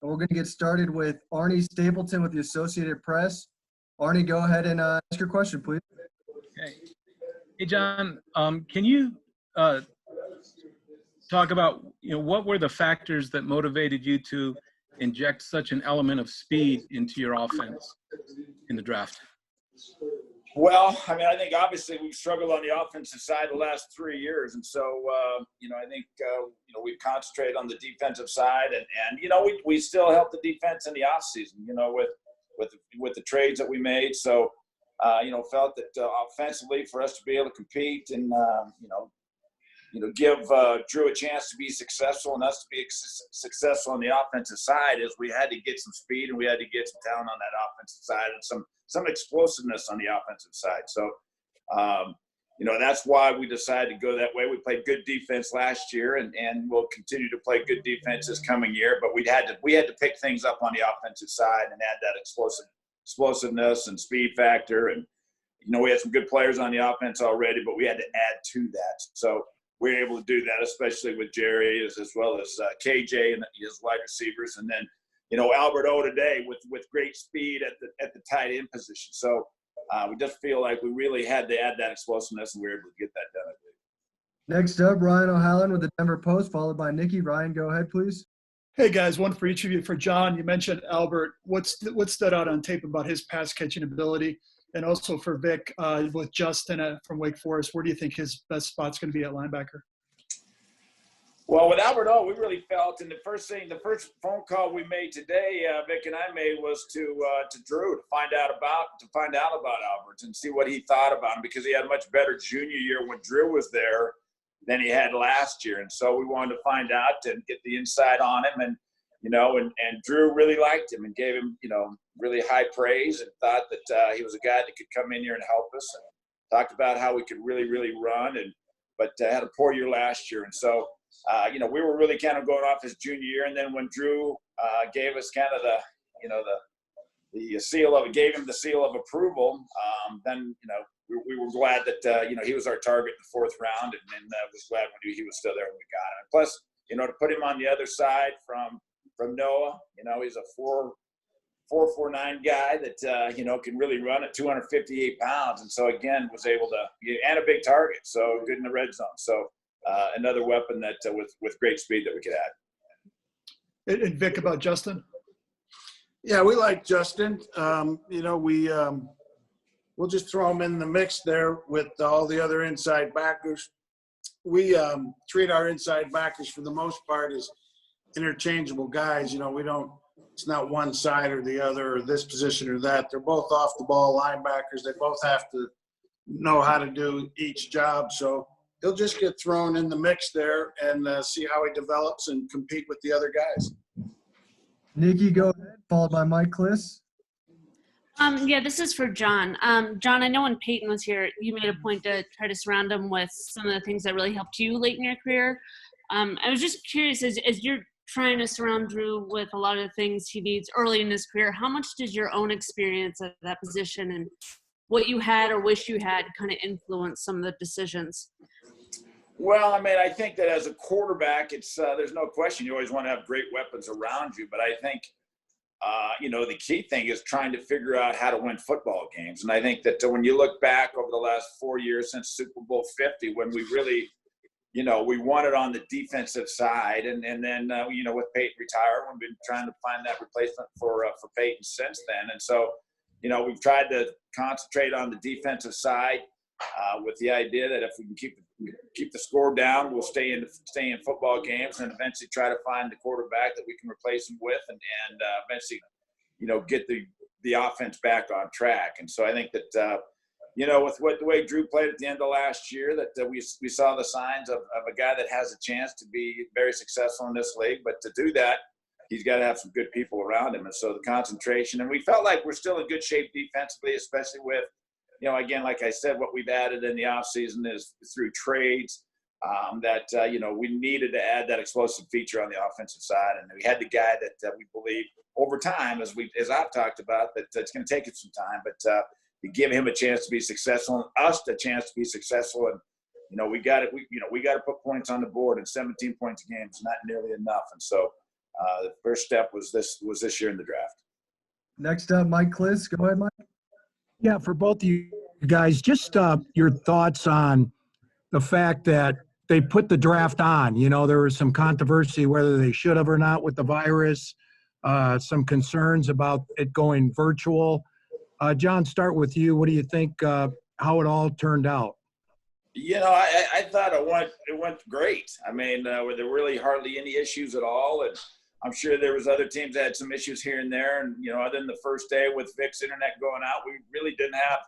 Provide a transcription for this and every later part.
And we're going to get started with Arnie Stapleton with the Associated Press. Arnie, go ahead and ask your question, please. Okay. Hey, John, can you talk about, what were the factors that motivated you to inject such an element of speed into your offense in the draft? Well, I mean, I think obviously we've struggled on the offensive side the last 3 years. And so, I think, we've concentrated on the defensive side and we still help the defense in the offseason, with the trades that we made. So, felt that offensively for us to be able to compete and, give Drew a chance to be successful and us to be successful on the offensive side is we had to get some speed and we had to get some talent on that offensive side and some explosiveness on the offensive side. So, that's why we decided to go that way. We played good defense last year and we'll continue to play good defense this coming year, but we had to pick things up on the offensive side and add that explosiveness and speed factor. And, we had some good players on the offense already, but we had to add to that. So we were able to do that, especially with Jerry as well as KJ and his wide receivers. And then, Albert O today with great speed at the tight end position. So we just feel like we really had to add that explosiveness, and we were able to get that done, I believe. Next up, Ryan O'Halloran with the Denver Post, followed by Nikki. Ryan, go ahead, please. Hey, guys, one for each of you. For John, you mentioned Albert. What stood out on tape about his pass-catching ability? And also for Vick, with Justin from Wake Forest, where do you think his best spot's going to be at linebacker? Well, with Albert O, we really felt, and the first phone call we made today, Vic and I made, was to Drew to find out about Albert and see what he thought about him, because he had a much better junior year when Drew was there than he had last year, and so we wanted to find out and get the inside on him, and and Drew really liked him and gave him really high praise and thought that he was a guy that could come in here and help us, and talked about how we could really run, but had a poor year last year, and so. We were really kind of going off his junior year, and then when Drew gave us kind of gave him the seal of approval, then we were glad that he was our target in the fourth round, and was glad when he was still there when we got him. Plus, to put him on the other side from Noah, he's a 4.49 guy that can really run at 258 pounds, and so again was able to, and a big target, so good in the red zone. So. Another weapon that with great speed that we could add. And Vic, about Justin? Yeah, we like Justin. We'll just throw him in the mix there with all the other inside backers. We treat our inside backers for the most part as interchangeable guys. It's not one side or the other or this position or that. They're both off the ball linebackers. They both have to know how to do each job. So he'll just get thrown in the mix there and see how he develops and compete with the other guys. Nikki, go ahead, followed by Mike Kliss. This is for John. John, I know when Peyton was here, you made a point to try to surround him with some of the things that really helped you late in your career. I was just curious, as you're trying to surround Drew with a lot of the things he needs early in his career, how much does your own experience at that position and what you had or wish you had kind of influence some of the decisions? Well, I mean, I think that as a quarterback, it's there's no question you always want to have great weapons around you. But I think, the key thing is trying to figure out how to win football games. And I think that when you look back over the last 4 years since Super Bowl 50, when we really, we won it on the defensive side. And then, with Peyton retired, we've been trying to find that replacement for Peyton since then. And so, we've tried to concentrate on the defensive side with the idea that if we can keep the score down, we'll stay in football games and eventually try to find the quarterback that we can replace him with and eventually, get the offense back on track. And so I think that, with the way Drew played at the end of last year, that we saw the signs of a guy that has a chance to be very successful in this league. But to do that, he's got to have some good people around him. And so the concentration, and we felt like we're still in good shape defensively, especially with, again, like I said, what we've added in the offseason is through trades we needed to add that explosive feature on the offensive side. And we had the guy that we believe over time, as I've talked about, that it's going to take it some time, but to give him a chance to be successful and us a chance to be successful. And, we got to put points on the board, and 17 points a game is not nearly enough. And so The first step was this year in the draft. Next up, Mike Kliss. Go ahead, Mike. Yeah, for both of you guys, just your thoughts on the fact that they put the draft on. You know, there was some controversy whether they should have or not with the virus, some concerns about it going virtual. John, start with you. What do you think how it all turned out? You know, I thought it went great. I mean, were there really hardly any issues at all? And I'm sure there was other teams that had some issues here and there. And, you know, other than the first day with Vick's internet going out, we really didn't have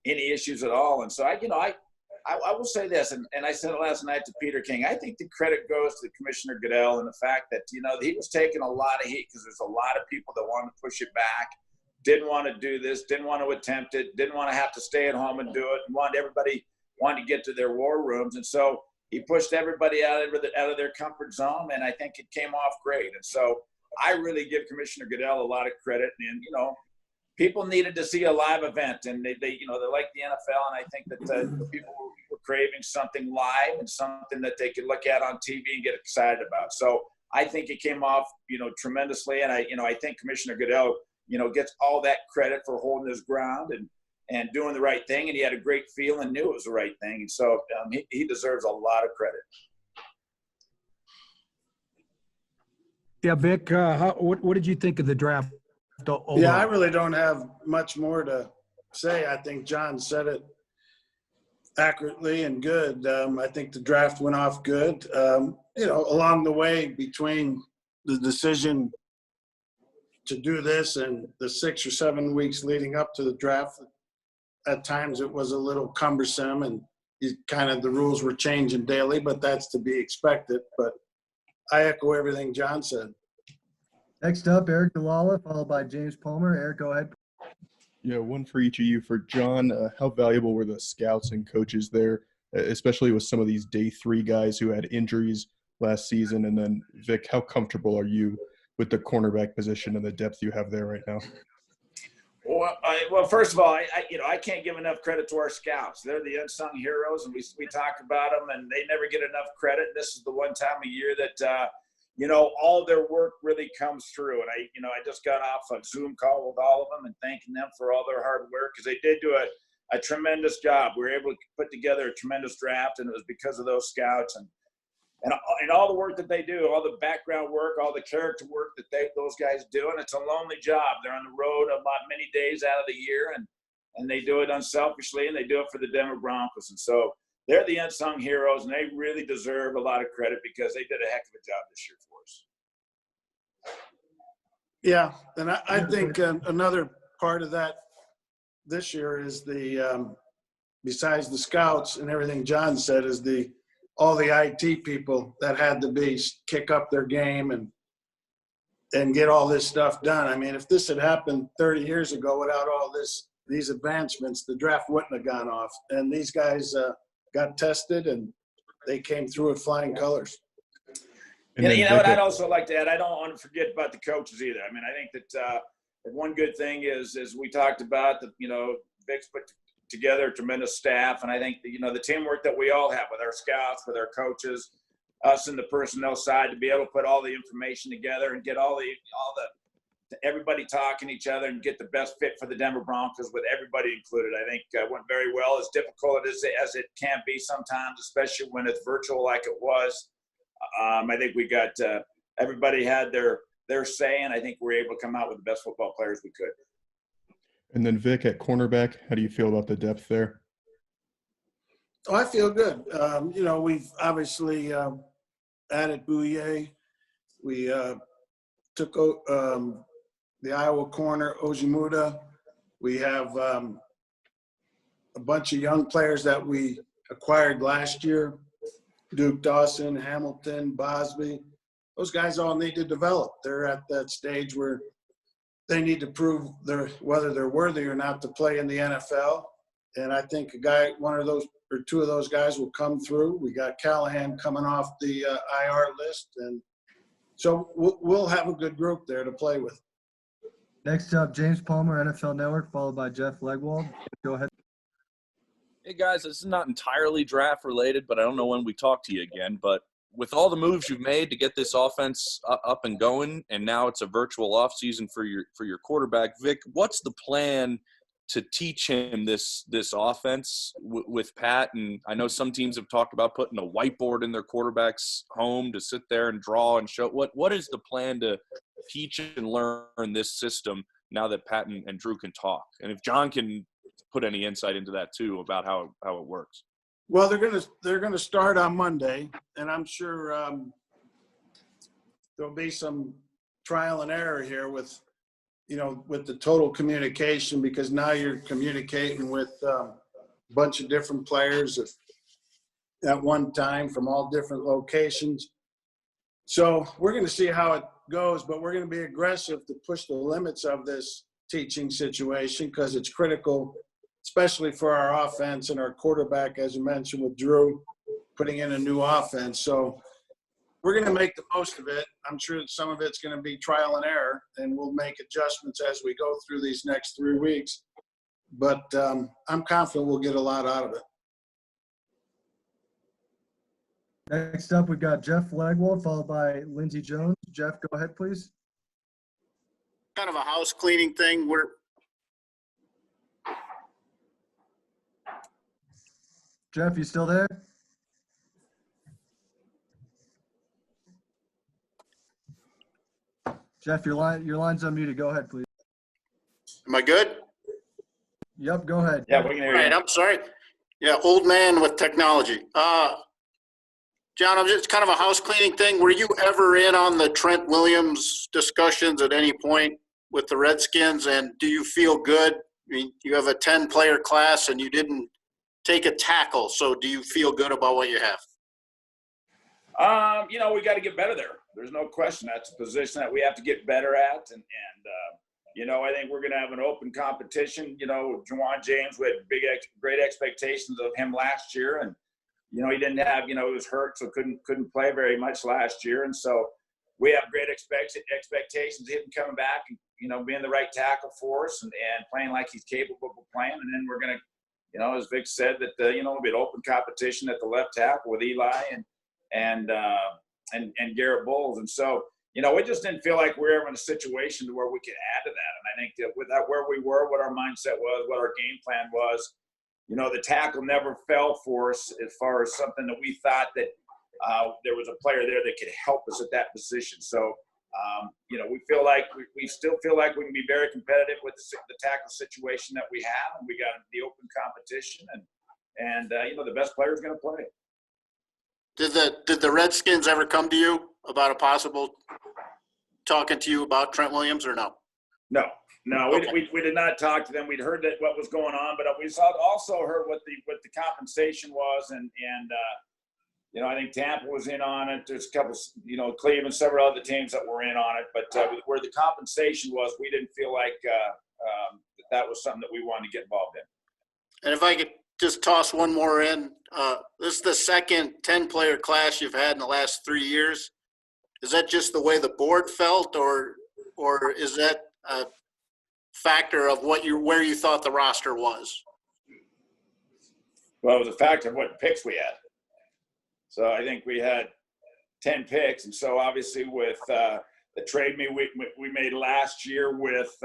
any issues at all. And so, I will say this, and I said it last night to Peter King. I think the credit goes to Commissioner Goodell and the fact that, you know, he was taking a lot of heat because there's a lot of people that wanted to push it back, didn't want to do this, didn't want to attempt it, didn't want to have to stay at home and do it, and wanted to get to their war rooms. And so he pushed everybody out of their comfort zone, and I think it came off great. And so I really give Commissioner Goodell a lot of credit. And, you know, people needed to see a live event, and they you know, they like the NFL, and I think that the people were craving something live and something that they could look at on TV and get excited about. So I think it came off, you know, tremendously. And I think Commissioner Goodell, you know, gets all that credit for holding his ground and doing the right thing. And he had a great feel and knew it was the right thing. And so he deserves a lot of credit. Yeah, Vic, what did you think of the draft? Overall? Yeah, I really don't have much more to say. I think John said it accurately and good. I think the draft went off good. You know, along the way between the decision to do this and the 6 or 7 weeks leading up to the draft, at times it was a little cumbersome and the rules were changing daily, but that's to be expected. But I echo everything John said. Next up, Eric Dalala, followed by James Palmer. Eric, go ahead. Yeah, one for each of you. For John, how valuable were the scouts and coaches there, especially with some of these day 3 guys who had injuries last season? And then Vic, how comfortable are you with the cornerback position and the depth you have there right now? Well, first of all, I can't give enough credit to our scouts. They're the unsung heroes, and we talk about them, and they never get enough credit. This is the one time a year that you know, all their work really comes through. And I just got off a Zoom call with all of them and thanking them for all their hard work, because they did do a tremendous job. We were able to put together a tremendous draft, and it was because of those scouts and all the work that they do, all the background work, all the character work that those guys do. And it's a lonely job. They're on the road about many days out of the year, and they do it unselfishly, and they do it for the Denver Broncos. And so they're the unsung heroes, and they really deserve a lot of credit because they did a heck of a job this year for us. Yeah, and I think another part of that this year is the besides the scouts and everything John said, is all the IT people that had to kick up their game and get all this stuff done. I mean, if this had happened 30 years ago without all these advancements, the draft wouldn't have gone off. And these guys got tested, and they came through with flying colors. And you know what I'd also like to add, I don't want to forget about the coaches either. I mean, I think that one good thing is we talked about, that, you know, Vick's put together a tremendous staff. And I think that, you know, the teamwork that we all have with our scouts, with our coaches, us and the personnel side, to be able to put all the information together and get everybody talking to each other and get the best fit for the Denver Broncos with everybody included, I think went very well. As difficult as it can be sometimes, especially when it's virtual like it was. I think we got everybody had their say, and I think we're able to come out with the best football players we could. And then Vic, at cornerback, how do you feel about the depth there? Oh, I feel good. You know, we've obviously added Bouye. We took the Iowa corner, Ojimuda. We have a bunch of young players that we acquired last year, Duke Dawson, Hamilton, Bosby. Those guys all need to develop. They're at that stage where they need to prove whether they're worthy or not to play in the NFL. And I think one of those or two of those guys will come through. We got Callahan coming off the IR list. And so we'll have a good group there to play with. Next up, James Palmer, NFL Network, followed by Jeff Legwold. Go ahead. Hey, guys, this is not entirely draft related, but I don't know when we talk to you again. But with all the moves you've made to get this offense up and going, and now it's a virtual offseason for your quarterback, Vic, what's the plan to teach him this offense with Pat? And I know some teams have talked about putting a whiteboard in their quarterback's home to sit there and draw and show. What is the plan to teach and learn this system now that Pat and Drew can talk? And if John can put any insight into that too about how it works. Well, they're gonna start on Monday, and I'm sure there'll be some trial and error here with the total communication, because now you're communicating with a bunch of different players at one time from all different locations. So we're going to see how it goes, but we're going to be aggressive to push the limits of this teaching situation, because it's critical, especially for our offense and our quarterback, as you mentioned, with Drew putting in a new offense. So we're going to make the most of it. I'm sure that some of it's going to be trial and error, and we'll make adjustments as we go through these next 3 weeks. But I'm confident we'll get a lot out of it. Next up, we've got Jeff Legwold, followed by Lindsey Jones. Jeff, go ahead, please. Kind of a house cleaning thing. Jeff, you still there? Jeff, your line's unmuted. Go ahead, please. Am I good? Yep, go ahead. Yeah, we can hear All right, you. I'm sorry. Yeah, old man with technology. John, it's kind of a house cleaning thing. Were you ever in on the Trent Williams discussions at any point with the Redskins, and do you feel good? I mean, you have a 10-player class and you didn't take a tackle, so do you feel good about what you have? We got to get better there. There's no question. That's a position that we have to get better at. And I think we're going to have an open competition. Juwan James, we had great expectations of him last year. And, he didn't have, he was hurt, so couldn't play very much last year. And so we have great expectations of him coming back and, being the right tackle for us and playing like he's capable of playing. And then we're going to, as Vic said, that, it'll be an open competition at the left tackle with Eli and Garrett Bowles. And so, we just didn't feel like we were ever in a situation to where we could add to that. And I think that with that, where we were, what our mindset was, what our game plan was, the tackle never fell for us as far as something that we thought that there was a player there that could help us at that position. So, we feel like we still feel like we can be very competitive with the tackle situation that we have, and we got the open competition, and the best player is going to play. Did the Redskins ever come to you about a possible talking to you about Trent Williams or no? No, okay. we did not talk to them. We'd heard that what was going on, but we also heard what the compensation was, and I think Tampa was in on it. There's a couple, Cleveland, several other teams that were in on it, but where the compensation was, we didn't feel like that was something that we wanted to get involved in. And if I could just toss one more in, this is the second 10-player class you've had in the last 3 years. Is that just the way the board felt, or is that a factor of where you thought the roster was? Well, it was a factor of what picks we had. So I think we had 10 picks, and so obviously with the trade we made last year with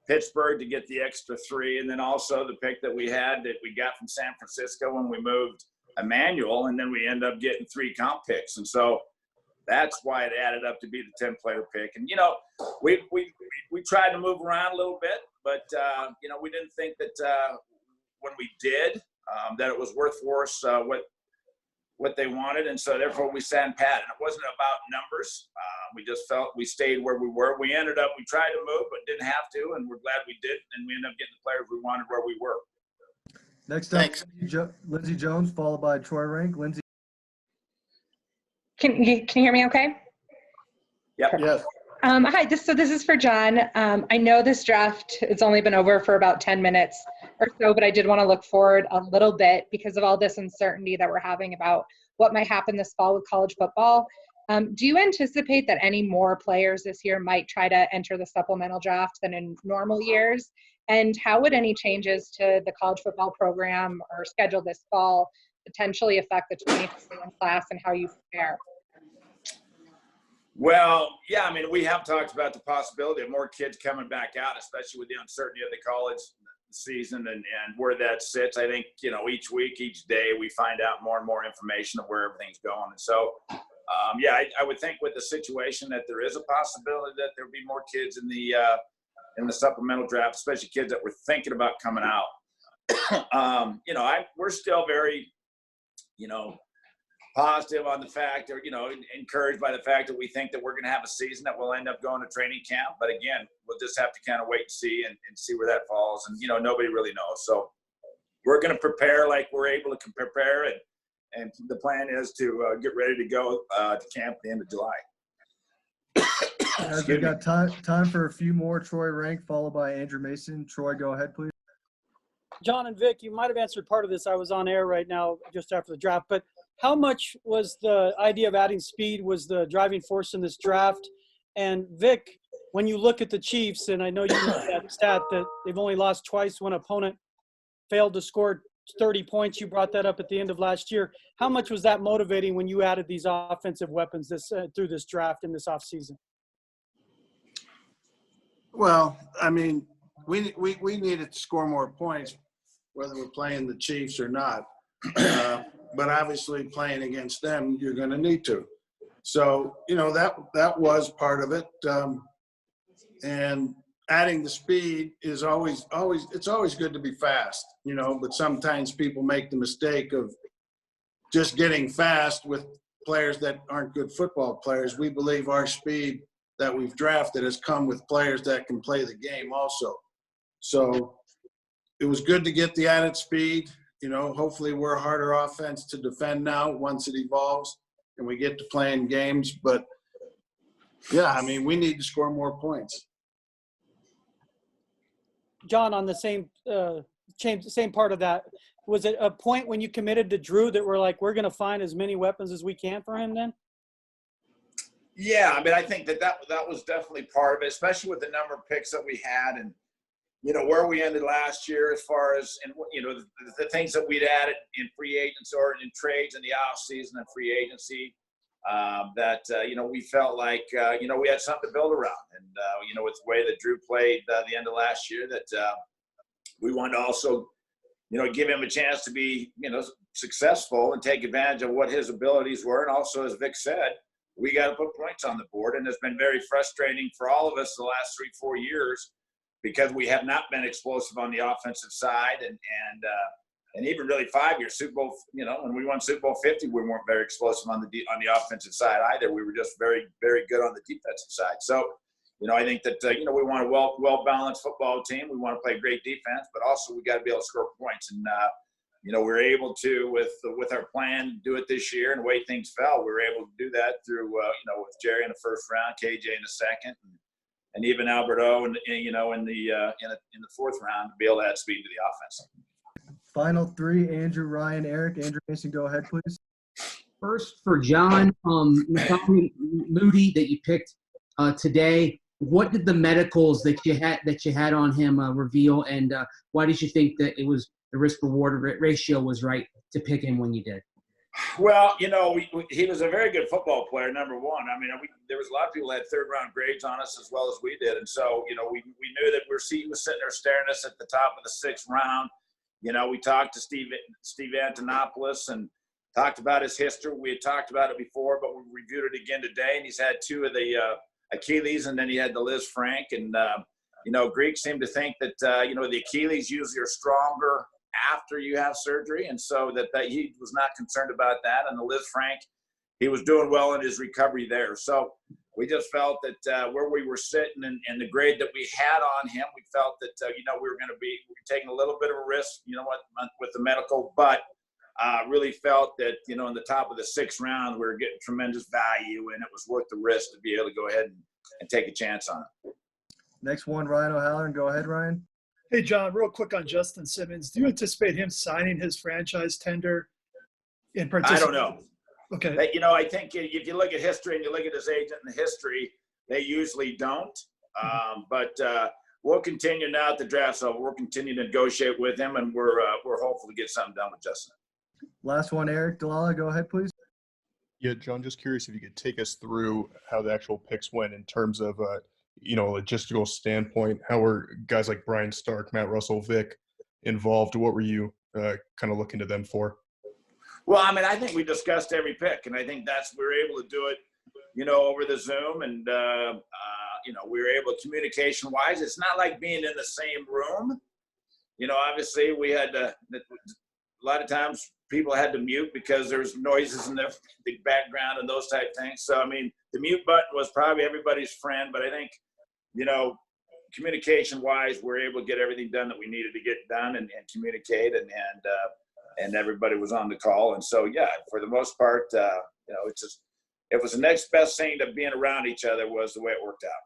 Pittsburgh to get the extra 3, and then also the pick that we had that we got from San Francisco when we moved Emmanuel, and then we end up getting 3 comp picks, and so that's why it added up to be the 10-player pick. And we tried to move around a little bit, but we didn't think that when we did that it was worth for us what they wanted, and so therefore we sat pat. And it wasn't about numbers. We just felt we stayed where we were. We tried to move, but didn't have to, and we're glad we did. And we ended up getting the players we wanted where we were. Next up, Lindsey Jones, followed by Troy Rank. Lindsey. Can you hear me okay? Yep. Yes. Hi, this is for John. I know this draft has only been over for about 10 minutes or so, but I did want to look forward a little bit because of all this uncertainty that we're having about what might happen this fall with college football. Do you anticipate that any more players this year might try to enter the supplemental draft than in normal years? And how would any changes to the college football program or schedule this fall potentially affect the 2021 class and how you prepare? Well, yeah, I mean, we have talked about the possibility of more kids coming back out, especially with the uncertainty of the college season and where that sits. I think, each week, each day, we find out more and more information of where everything's going. And so, I would think with the situation that there is a possibility that there'll be more kids in the supplemental draft, especially kids that were thinking about coming out. We're still very, positive on the fact, or encouraged by the fact that we think that we're going to have a season that will end up going to training camp. But again, we'll just have to kind of wait and see and see where that falls. And nobody really knows. So we're going to prepare like we're able to prepare, and the plan is to get ready to go to camp at the end of July. Guys, we've got time for a few more. Troy Rank, followed by Andrew Mason. Troy, go ahead, please. John and Vic, you might have answered part of this. I was on air right now just after the draft, but how much was the idea of adding speed was the driving force in this draft? And Vic, when you look at the Chiefs, and I know you know that stat that they've only lost twice when an opponent failed to score 30 points. You brought that up at the end of last year. How much was that motivating when you added these offensive weapons through this draft in this offseason? Well, I mean, we needed to score more points, whether we're playing the Chiefs or not. But obviously playing against them, you're going to need to. So, that was part of it. And adding the speed is always good to be fast, but sometimes people make the mistake of just getting fast with players that aren't good football players. We believe our speed that we've drafted has come with players that can play the game also. So it was good to get the added speed. Hopefully we're a harder offense to defend now once it evolves and we get to playing games. But, yeah, I mean, we need to score more points. John, on the same part of that, was it a point when you committed to Drew that we're like, we're going to find as many weapons as we can for him then? Yeah, I mean, I think that was definitely part of it, especially with the number of picks that we had and, where we ended last year as far as, and the things that we'd added in free agents or in trades in the offseason and free agency, we felt like, we had something to build around. And, with the way that Drew played the end of last year, that we wanted to also, give him a chance to be, successful and take advantage of what his abilities were. And also, as Vic said, we got to put points on the board. And it's been very frustrating for all of us the last 3-4 years, because we have not been explosive on the offensive side, and even really 5 years Super Bowl. When we won Super Bowl 50, we weren't very explosive on the offensive side either. We were just very, very good on the defensive side. So, I think that we want a well balanced football team. We want to play great defense, but also we got to be able to score points. And we're able to with our plan do it this year. And the way things fell, we were able to do that through with Jerry in the first round, KJ in the second. And even Alberto, in the fourth round, to be able to add speed to the offense. Final three: Andrew, Ryan, Eric. Andrew Mason, go ahead, please. First for John, Moody that you picked today. What did the medicals that you had on him reveal, and why did you think that it was the risk-reward ratio was right to pick him when you did? Well, he was a very good football player, number one. I mean, there was a lot of people that had third-round grades on us as well as we did. And so, we knew that he was sitting there staring at us at the top of the sixth round. We talked to Steve Antonopoulos and talked about his history. We had talked about it before, but we reviewed it again today. And he's had 2 of the Achilles, and then he had the Liz Frank. And, Greeks seem to think that, the Achilles usually are stronger after you have surgery, and so that he was not concerned about that. And the Liz Frank, he was doing well in his recovery there. So we just felt that where we were sitting and the grade that we had on him, we felt that we were going to be taking a little bit of a risk, with the medical, but really felt that in the top of the sixth round we were getting tremendous value, and it was worth the risk to be able to go ahead and take a chance on it. Next one, Ryan O'Halloran. Go ahead, Ryan. Hey, John, real quick on Justin Simmons. Do you anticipate him signing his franchise tender in particular? I don't know. Okay. I think if you look at history and you look at his agent and the history, they usually don't. But we'll continue now at the draft, so we'll continue to negotiate with him, and we're hopeful to get something done with Justin. Last one, Eric Dalala, go ahead, please. Yeah, John, just curious if you could take us through how the actual picks went in terms of, logistical standpoint. How were guys like Brian Stark, Matt Russell, Vick involved? What were you kind of looking to them for? Well, I mean, I think we discussed every pick, and I think we were able to do it, over the Zoom, and we were able, communication-wise. It's not like being in the same room. Obviously, we had to. A lot of times, people had to mute because there's noises in the background and those type things. So, I mean, the mute button was probably everybody's friend, but I think, communication-wise, we're able to get everything done that we needed to get done and communicate, and everybody was on the call. And so, yeah, for the most part, it was the next best thing to being around each other was the way it worked out.